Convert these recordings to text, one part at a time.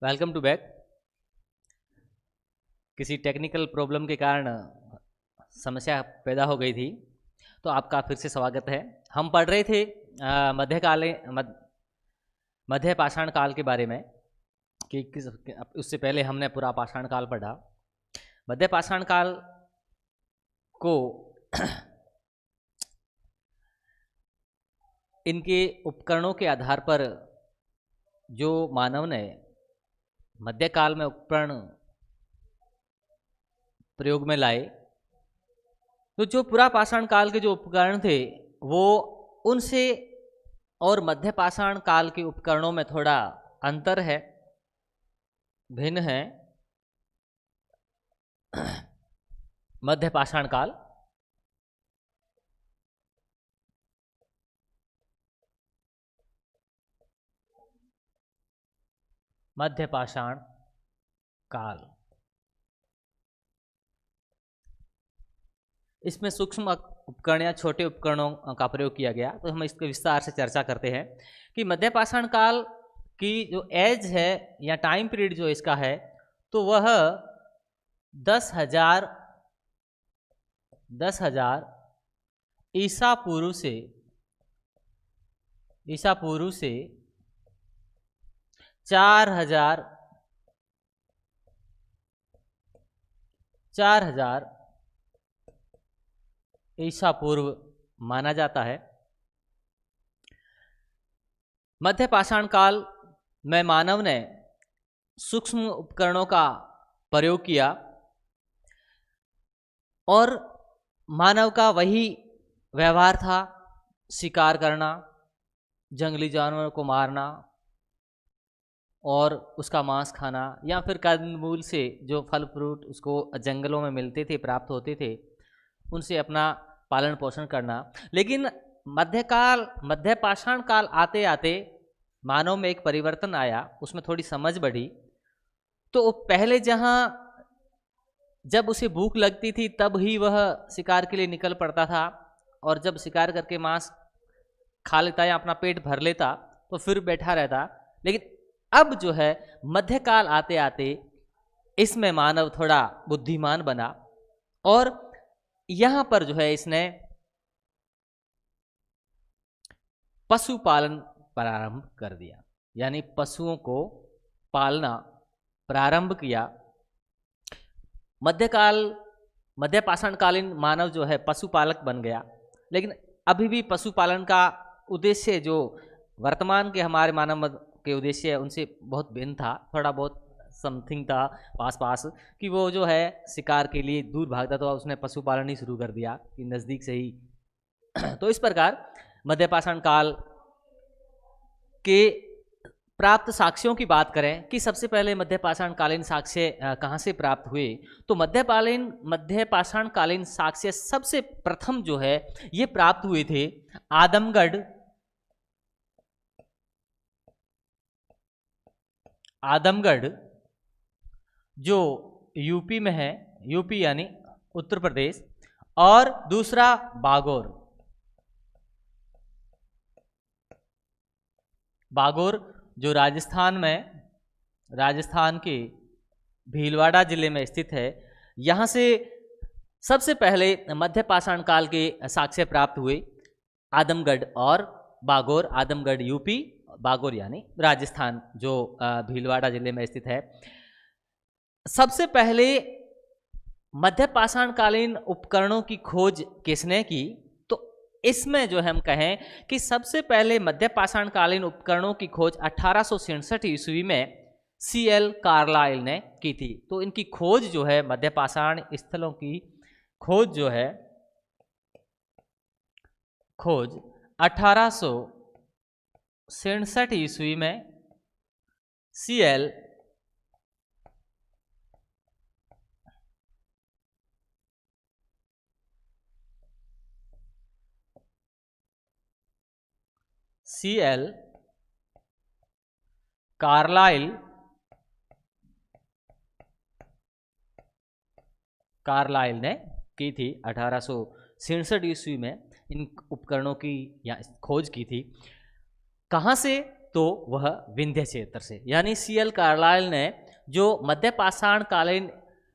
Welcome to back. किसी technical problem के कारण समस्या पैदा हो गई थी, तो आपका फिर से स्वागत है। हम पढ़ रहे थे मध्य पाषाण काल के बारे में कि उससे पहले हमने पूरा पाषाण काल पढ़ा। मध्य पाषाण काल को इनके उपकरणों के आधार पर जो मानव ने मध्यकाल में उपकरण प्रयोग में लाए, तो जो पूरा पाषाण काल के जो उपकरण थे वो उनसे और मध्य पाषाण काल के उपकरणों में थोड़ा अंतर है, भिन्न है। मध्य पाषाण काल मध्य पाषाण काल, इसमें सूक्ष्म उपकरण या छोटे उपकरणों का प्रयोग किया गया। तो हम इसके विस्तार से चर्चा करते हैं कि मध्य पाषाण काल की जो एज है या टाइम पीरियड जो इसका है, तो वह 10,000 ईसा पूर्व से 4,000 ईसा पूर्व माना जाता है। मध्य पाषाण काल में मानव ने सूक्ष्म उपकरणों का प्रयोग किया और मानव का वही व्यवहार था, शिकार करना, जंगली जानवरों को मारना और उसका मांस खाना, या फिर कंदमूल से जो फल फ्रूट उसको जंगलों में मिलते थे, प्राप्त होते थे, उनसे अपना पालन पोषण करना। लेकिन मध्य पाषाण काल आते आते मानव में एक परिवर्तन आया, उसमें थोड़ी समझ बढ़ी। तो पहले जब उसे भूख लगती थी तब ही वह शिकार के लिए निकल पड़ता था, और जब शिकार करके मांस खा लेता या अपना पेट भर लेता तो फिर बैठा रहता। लेकिन अब जो है मध्यकाल आते आते इसमें मानव थोड़ा बुद्धिमान बना और यहां पर जो है इसने पशुपालन प्रारंभ कर दिया, यानी पशुओं को पालना प्रारंभ किया। मध्य पाषाणकालीन मानव जो है पशुपालक बन गया, लेकिन अभी भी पशुपालन का उद्देश्य जो वर्तमान के हमारे मानव के उद्देश्य है उनसे बहुत भिन्न था, थोड़ा बहुत समथिंग था पास कि वो जो है शिकार के लिए दूर भागता, तो उसने पशुपालन ही शुरू कर दिया कि नज़दीक से ही। तो इस प्रकार मध्य पाषाण काल के प्राप्त साक्ष्यों की बात करें कि सबसे पहले मध्य पाषाण कालीन साक्ष्य कहाँ से प्राप्त हुए, तो मध्य पाषाण कालीन साक्ष्य सबसे प्रथम जो है ये प्राप्त हुए थे आदमगढ़ जो यूपी में है, यूपी यानी उत्तर प्रदेश, और दूसरा बागोर जो राजस्थान के भीलवाड़ा जिले में स्थित है। यहाँ से सबसे पहले मध्य पाषाण काल के साक्ष्य प्राप्त हुए। आदमगढ़ और बागोर, आदमगढ़ यूपी, बागोर यानी राजस्थान जो भीलवाड़ा जिले में स्थित है। सबसे पहले मध्य पाषाण कालीन उपकरणों की खोज किसने की, तो इसमें जो हम कहें कि सबसे पहले मध्य पाषाण कालीन उपकरणों की खोज 1866 ईस्वी में CL कार्लाइल ने की थी। तो इनकी खोज जो है, मध्य पाषाण स्थलों की खोज जो है, 1867 ईस्वी में CL कार्लाइल ने की थी। 1867 ईस्वी में इन उपकरणों की या खोज की थी। कहाँ से, तो वह विंध्य क्षेत्र से। यानी सीएल कार्लाइल ने जो मध्य पाषाण कालीन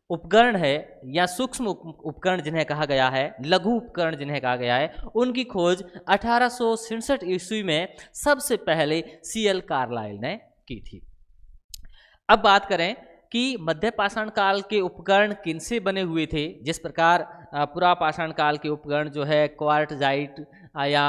उपकरण है या सूक्ष्म उपकरण जिन्हें कहा गया है, लघु उपकरण जिन्हें कहा गया है, उनकी खोज 1867 ईस्वी में सबसे पहले सीएल कार्लाइल ने की थी। अब बात करें कि मध्य पाषाण काल के उपकरण किनसे बने हुए थे। जिस प्रकार पुरा पाषाण काल के उपकरण जो है क्वार्टजाइट या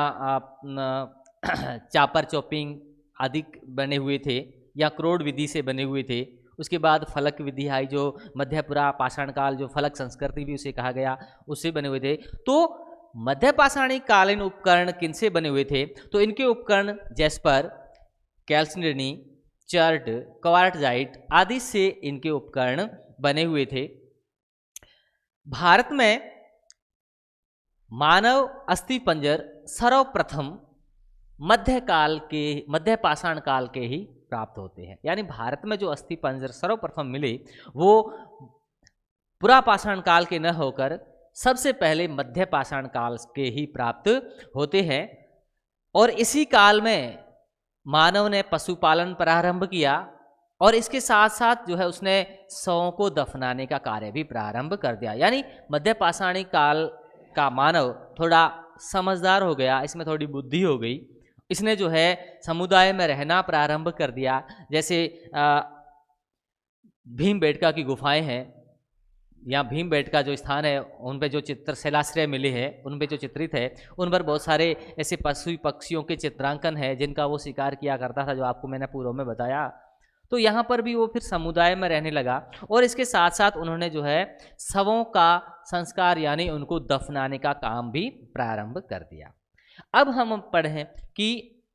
चापर चॉपिंग आदि बने हुए थे या क्रोड विधि से बने हुए थे। उसके बाद फलक विधि आई जो मध्य पुरा पाषाण काल, जो फलक संस्कृति भी उसे कहा गया, उससे बने हुए थे। तो मध्य पाषाणी कालीन उपकरण किनसे बने हुए थे? तो इनके उपकरण जैस्पर, कैल्सिनी, चर्ट, क्वार्टजाइट आदि से इनके उपकरण बने हुए थे। भारत में मानव अस्थि पंजर सर्वप्रथम मध्य पाषाण काल के ही प्राप्त होते हैं। यानी भारत में जो अस्थि पंजर सर्वप्रथम मिले वो पुरा पाषाण काल के न होकर सबसे पहले मध्य पाषाण काल के ही प्राप्त होते हैं। और इसी काल में मानव ने पशुपालन प्रारंभ किया और इसके साथ साथ जो है उसने शवों को दफनाने का कार्य भी प्रारंभ कर दिया। यानी मध्य पाषाणी काल का मानव थोड़ा समझदार हो गया, इसमें थोड़ी बुद्धि हो गई। इसने जो है समुदाय में रहना प्रारंभ कर दिया। जैसे भीमबेटका की गुफाएं हैं या भीमबेटका जो स्थान है, उन पे जो चित्र शिलाश्रय मिले हैं, उन पे जो चित्रित है, उन पर बहुत सारे ऐसे पशु पक्षियों के चित्रांकन है जिनका वो शिकार किया करता था, जो आपको मैंने पूर्व में बताया। तो यहाँ पर भी वो फिर समुदाय में रहने लगा और इसके साथ साथ उन्होंने जो है शवों का संस्कार यानी उनको दफनाने का काम भी प्रारंभ कर दिया। अब हम पढ़ें कि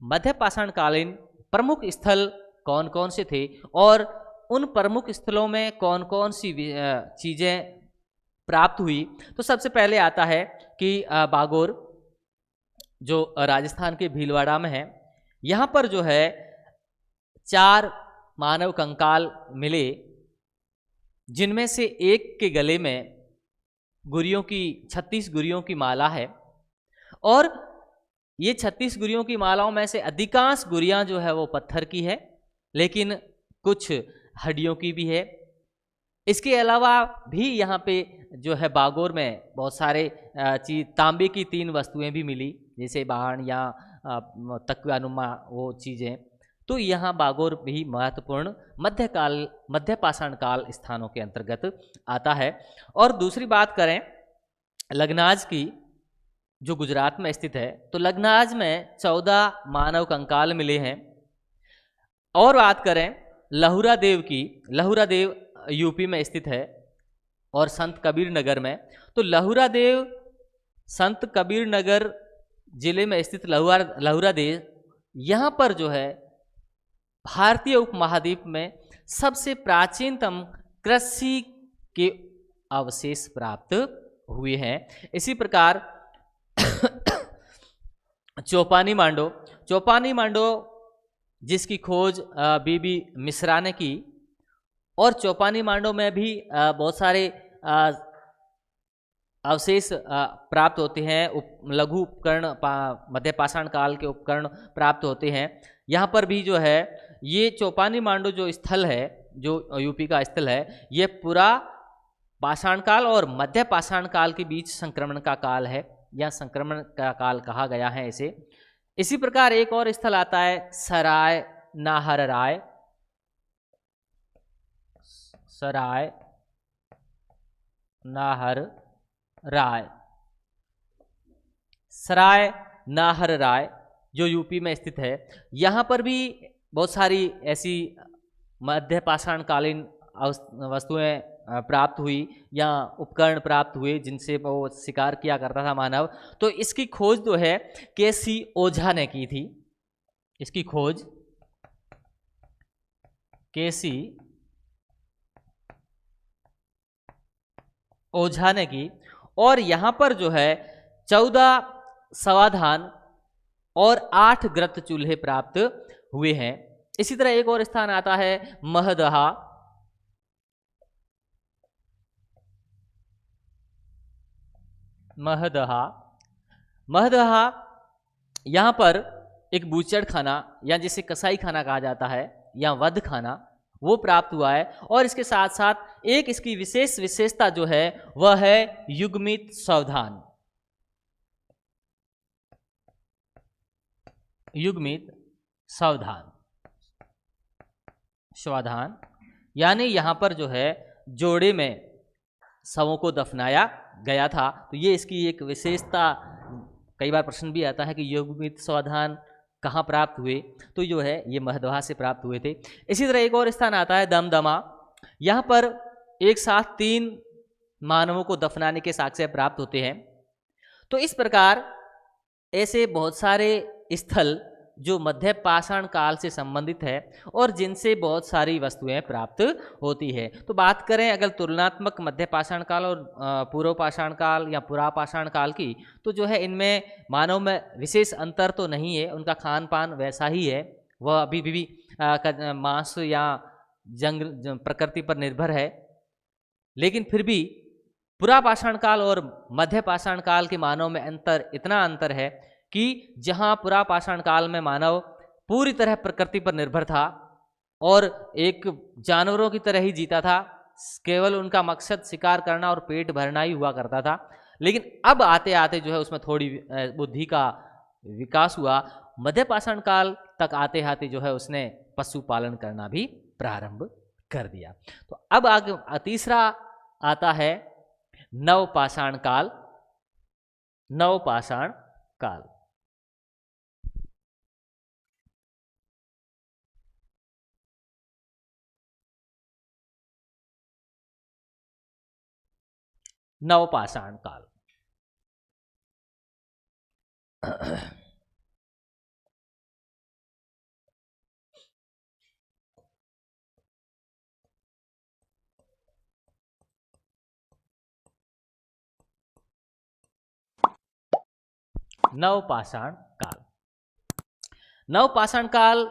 मध्य पाषाण कालीन प्रमुख स्थल कौन कौन से थे और उन प्रमुख स्थलों में कौन कौन सी चीज़ें प्राप्त हुई। तो सबसे पहले आता है कि बागोर जो राजस्थान के भीलवाड़ा में है, यहाँ पर जो है 4 मानव कंकाल मिले, जिनमें से एक के गले में गुरियों की 36 गुरियों की माला है और ये 36 गुरियों की मालाओं में से अधिकांश गुरियां जो है वो पत्थर की है, लेकिन कुछ हड्डियों की भी है। इसके अलावा भी यहाँ पे जो है बागोर में बहुत सारे तांबे की 3 वस्तुएं भी मिली, जैसे बाण या तकवानुमा वो चीज़ें। तो यहाँ बागोर भी महत्वपूर्ण मध्य पाषाण काल स्थानों के अंतर्गत आता है। और दूसरी बात करें लग्नाज की, जो गुजरात में स्थित है, तो लग्नाज में 14 मानव कंकाल मिले हैं। और बात करें लहुरा देव की, लहुरा देव यूपी में स्थित है और संत कबीर नगर में। तो लहुरा देव संत कबीर नगर जिले में स्थित लहुरा देव, यहाँ पर जो है भारतीय उपमहाद्वीप में सबसे प्राचीनतम कृषि के अवशेष प्राप्त हुए हैं। इसी प्रकार चौपानी मांडो जिसकी खोज बीबी मिश्रा ने की, और चौपानी मांडो में भी बहुत सारे अवशेष प्राप्त होते हैं, लघु उपकरण मध्य पाषाण काल के उपकरण प्राप्त होते हैं। यहाँ पर भी जो है ये चौपानी मांडो जो स्थल है, जो यूपी का स्थल है, ये पूरा पाषाण काल और मध्य पाषाण काल के बीच संक्रमण का काल है या संक्रमण का काल कहा गया है इसे। इसी प्रकार एक और स्थल आता है सराय नाहर राय, सराय नाहर राय, सराय नाहर राय जो यूपी में स्थित है। यहाँ पर भी बहुत सारी ऐसी मध्य पाषाण कालीन वस्तुएं प्राप्त हुई या उपकरण प्राप्त हुए जिनसे वो शिकार किया करता था मानव। तो इसकी खोज जो है केसी ओझा ने की थी, इसकी खोज केसी ओझा ने की और यहाँ पर जो है 14 समाधान और 8 ग्रत चूल्हे प्राप्त हुए हैं। इसी तरह एक और स्थान आता है महदहा, महदहा यहाँ पर एक बूचड़ खाना या जिसे कसाई खाना कहा जाता है या वध खाना, वो प्राप्त हुआ है। और इसके साथ साथ एक इसकी विशेषता जो है वह है युग्मित सावधान। युग्मित सावधान स्वाधान, यानी यहां पर जो है जोड़े में शवों को दफनाया गया था। तो ये इसकी एक विशेषता। कई बार प्रश्न भी आता है कि युग्मित सावधान कहाँ प्राप्त हुए, तो जो है ये महदवा से प्राप्त हुए थे। इसी तरह एक और स्थान आता है दमदमा। यहाँ पर एक साथ 3 मानवों को दफनाने के साक्ष्य प्राप्त होते हैं। तो इस प्रकार ऐसे बहुत सारे स्थल जो मध्य पाषाण काल से संबंधित है और जिनसे बहुत सारी वस्तुएं प्राप्त होती है। तो बात करें अगर तुलनात्मक मध्य पाषाण काल और पूर्व पाषाण काल या पुरापाषाण काल की, तो जो है इनमें मानव में विशेष अंतर तो नहीं है, उनका खान पान वैसा ही है, वह अभी भी मांस या जंगल प्रकृति पर निर्भर है। लेकिन फिर भी पुरापाषाण काल और मध्य पाषाण काल के मानव में इतना अंतर है कि जहां पुरापाषाण काल में मानव पूरी तरह प्रकृति पर निर्भर था और एक जानवरों की तरह ही जीता था, केवल उनका मकसद शिकार करना और पेट भरना ही हुआ करता था। लेकिन अब आते आते जो है उसमें थोड़ी बुद्धि का विकास हुआ। मध्य पाषाण काल तक आते आते जो है उसने पशुपालन करना भी प्रारंभ कर दिया। तो अब आगे तीसरा आता है नवपाषाण काल। नवपाषाण काल नवपाषाण काल नवपाषाण काल। नवपाषाण काल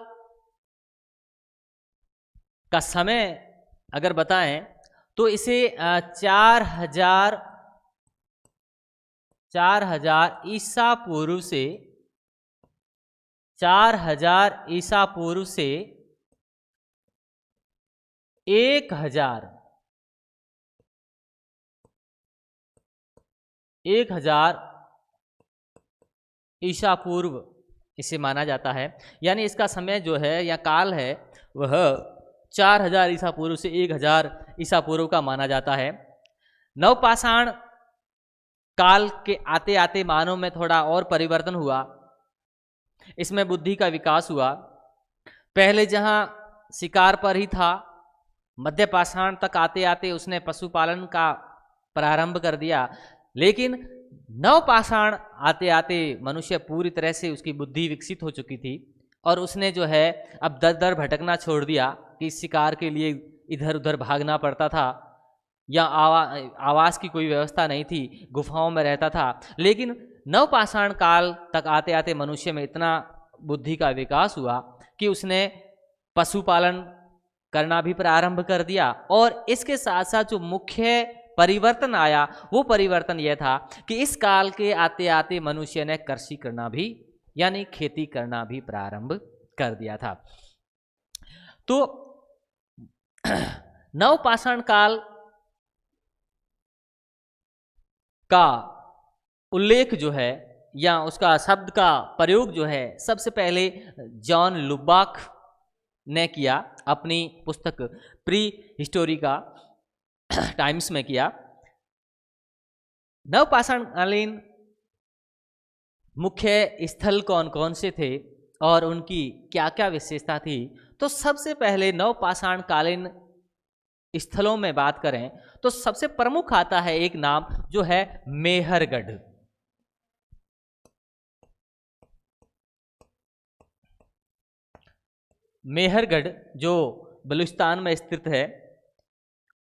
का समय अगर बताएं तो इसे 4000 ईसा पूर्व से 4000 ईसा पूर्व से 1000 ईसा पूर्व इसे माना जाता है। यानी इसका समय जो है या काल है वह 4000 ईसा पूर्व से 1000 ईसा पूर्व का माना जाता है। नवपाषाण काल के आते आते मानव में थोड़ा और परिवर्तन हुआ, इसमें बुद्धि का विकास हुआ। पहले जहां शिकार पर ही था, मध्य पाषाण तक आते आते उसने पशुपालन का प्रारंभ कर दिया। लेकिन नवपाषाण आते आते मनुष्य पूरी तरह से उसकी बुद्धि विकसित हो चुकी थी और उसने जो है अब दर दर भटकना छोड़ दिया कि शिकार के लिए इधर उधर भागना पड़ता था या आवास की कोई व्यवस्था नहीं थी, गुफाओं में रहता था। लेकिन नवपाषाण काल तक आते आते मनुष्य में इतना बुद्धि का विकास हुआ कि उसने पशुपालन करना भी प्रारंभ कर दिया। और इसके साथ साथ जो मुख्य परिवर्तन आया वो परिवर्तन यह था कि इस काल के आते आते मनुष्य ने कृषि करना भी यानी खेती करना भी प्रारंभ कर दिया था। तो नवपाषाण काल का उल्लेख जो है या उसका शब्द का प्रयोग जो है सबसे पहले जॉन लुबाक ने किया, अपनी पुस्तक प्री हिस्टोरिका टाइम्स में किया। नवपाषाणकालीन मुख्य स्थल कौन कौन से थे और उनकी क्या क्या विशेषता थी, तो सबसे पहले नवपाषाणकालीन स्थलों में बात करें तो सबसे प्रमुख आता है एक नाम जो है मेहरगढ़। मेहरगढ़ जो बलूचिस्तान में स्थित है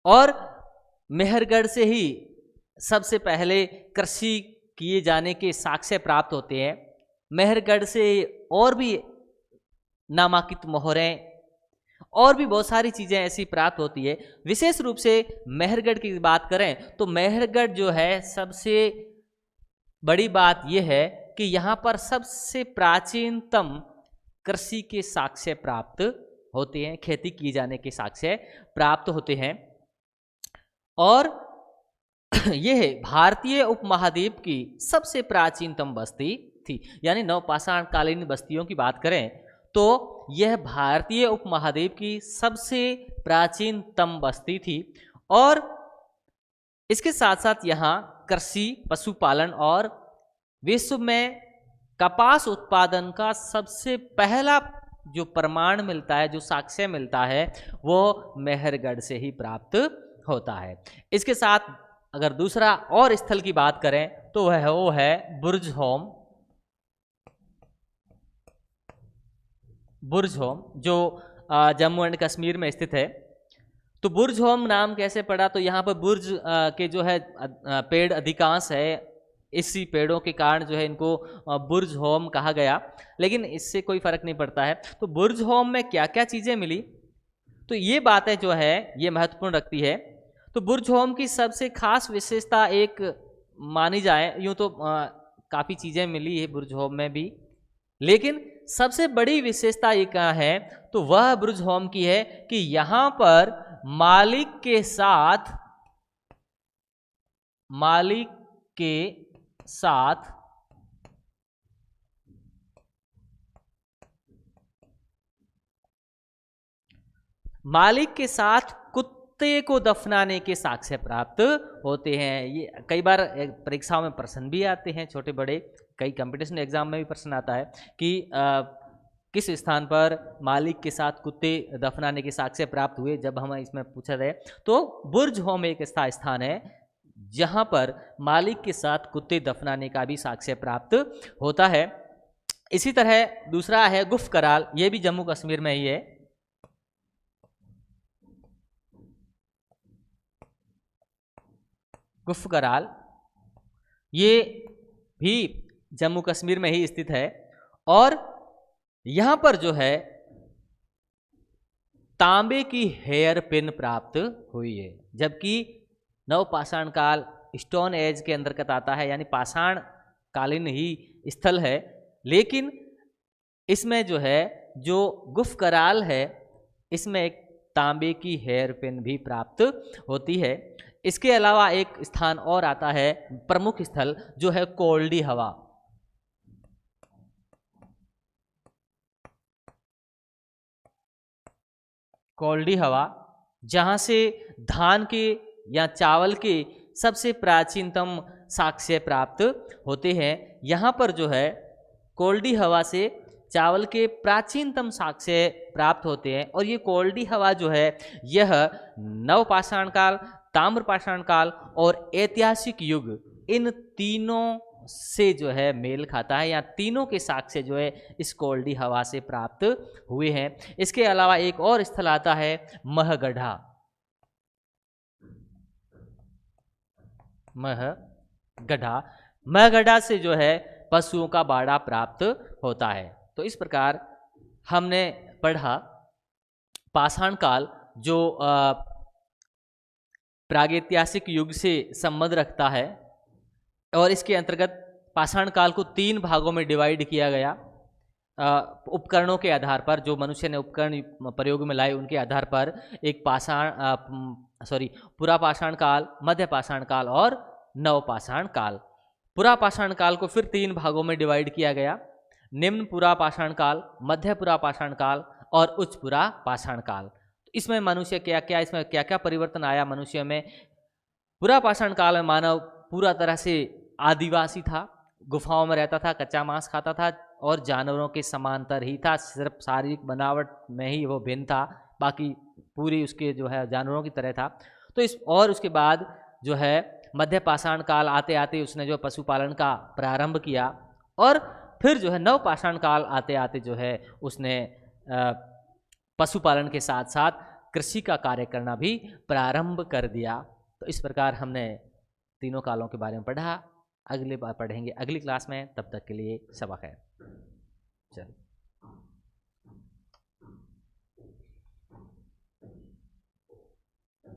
और मेहरगढ़ से ही सबसे पहले कृषि किए जाने के साक्ष्य प्राप्त होते हैं। मेहरगढ़ से और भी नामांकित मोहरें और भी बहुत सारी चीज़ें ऐसी प्राप्त होती है। विशेष रूप से मेहरगढ़ की बात करें तो मेहरगढ़ जो है सबसे बड़ी बात यह है कि यहाँ पर सबसे प्राचीनतम कृषि के साक्ष्य प्राप्त होते हैं, खेती की जाने के साक्ष्य प्राप्त होते हैं। और यह भारतीय उपमहाद्वीप की सबसे प्राचीनतम बस्ती थी। यानी नवपाषाण कालीन बस्तियों की बात करें तो यह भारतीय उपमहाद्वीप की सबसे प्राचीनतम बस्ती थी। और इसके साथ साथ यहाँ कृषि, पशुपालन और विश्व में कपास उत्पादन का सबसे पहला जो प्रमाण मिलता है, जो साक्ष्य मिलता है, वो मेहरगढ़ से ही प्राप्त होता है। इसके साथ अगर दूसरा और स्थल की बात करें तो वो है बुर्जहोम। बुर्जहोम जो जम्मू एंड कश्मीर में स्थित है। तो बुर्जहोम नाम कैसे पड़ा? तो यहाँ पर बुर्ज के जो है पेड़ अधिकांश है, इसी पेड़ों के कारण जो है इनको बुर्जहोम कहा गया, लेकिन इससे कोई फर्क नहीं पड़ता है। तो बुर्जहोम में क्या क्या चीज़ें मिली, तो ये बातें जो है ये महत्वपूर्ण रखती है। तो बुर्जहोम की सबसे खास विशेषता एक मानी जाए, यूँ तो काफ़ी चीज़ें मिली है बुर्जहोम में भी, लेकिन सबसे बड़ी विशेषता ये क्या है तो वह बुर्जहोम की है कि यहाँ पर मालिक के साथ कुत्ते को दफनाने के साक्ष्य प्राप्त होते हैं। ये कई बार परीक्षाओं में प्रश्न भी आते हैं, छोटे बड़े, कई कंपटीशन एग्जाम में भी प्रश्न आता है कि किस स्थान पर मालिक के साथ कुत्ते दफनाने के साक्ष्य प्राप्त हुए। जब हम इसमें पूछा जाए तो बुर्जहोम एक ऐसा स्थान है जहां पर मालिक के साथ कुत्ते दफनाने का भी साक्ष्य प्राप्त होता है। इसी तरह दूसरा है गुफ कराल, ये भी जम्मू कश्मीर में ही है। गुफ कराल ये भी जम्मू कश्मीर में ही स्थित है और यहां पर जो है तांबे की हेयर पिन प्राप्त हुई है, जबकि नवपाषाण काल स्टोन एज के अंतर्गत आता है, यानी पाषाण कालीन ही स्थल है, लेकिन इसमें जो है जो गुफ कराल है इसमें एक तांबे की हेयर पिन भी प्राप्त होती है। इसके अलावा एक स्थान और आता है, प्रमुख स्थल जो है कोल्डी हवा। कोल्डी हवा जहां से धान के या चावल के सबसे प्राचीनतम साक्ष्य प्राप्त होते हैं। यहाँ पर जो है कोल्डी हवा से चावल के प्राचीनतम साक्ष्य प्राप्त होते हैं। और ये कोल्डी हवा जो है यह नवपाषाण काल, ताम्रपाषाण काल और ऐतिहासिक युग, इन तीनों से जो है मेल खाता है, या तीनों के साक्ष्य जो है इस कोल्डी हवा से प्राप्त हुए हैं। इसके अलावा एक और स्थल आता है महगढ़ा। महगढ़ा से जो है पशुओं का बाड़ा प्राप्त होता है। तो इस प्रकार हमने पढ़ा पाषाण काल जो प्रागैतिहासिक युग से संबंध रखता है, और इसके अंतर्गत पाषाण काल को 3 भागों में डिवाइड किया गया। उपकरणों के आधार पर, जो मनुष्य ने उपकरण प्रयोग में लाए उनके आधार पर, एक पुरापाषाण काल, मध्यपाषाण काल और नवपाषाण काल। पुरापाषाण काल को फिर 3 भागों में डिवाइड किया गया, निम्न पुरापाषाण काल, मध्य पुरापाषाण काल और उच्च पुरापाषाण काल। इसमें मनुष्य इसमें क्या क्या परिवर्तन आया मनुष्य में? पुरापाषाण काल में मानव पूरा तरह से आदिवासी था, गुफाओं में रहता था, कच्चा मांस खाता था और जानवरों के समांतर ही था, सिर्फ शारीरिक बनावट में ही वो भिन्न था, बाकी पूरी उसके जो है जानवरों की तरह था। तो उसके बाद जो है मध्य पाषाण काल आते आते उसने जो पशुपालन का प्रारंभ किया, और फिर जो है नवपाषाण काल आते आते जो है उसने पशुपालन के साथ साथ कृषि का कार्य करना भी प्रारंभ कर दिया। तो इस प्रकार हमने तीनों कालों के बारे में पढ़ा। अगली बार पढ़ेंगे अगली क्लास में, तब तक के लिए सबक है। चलो।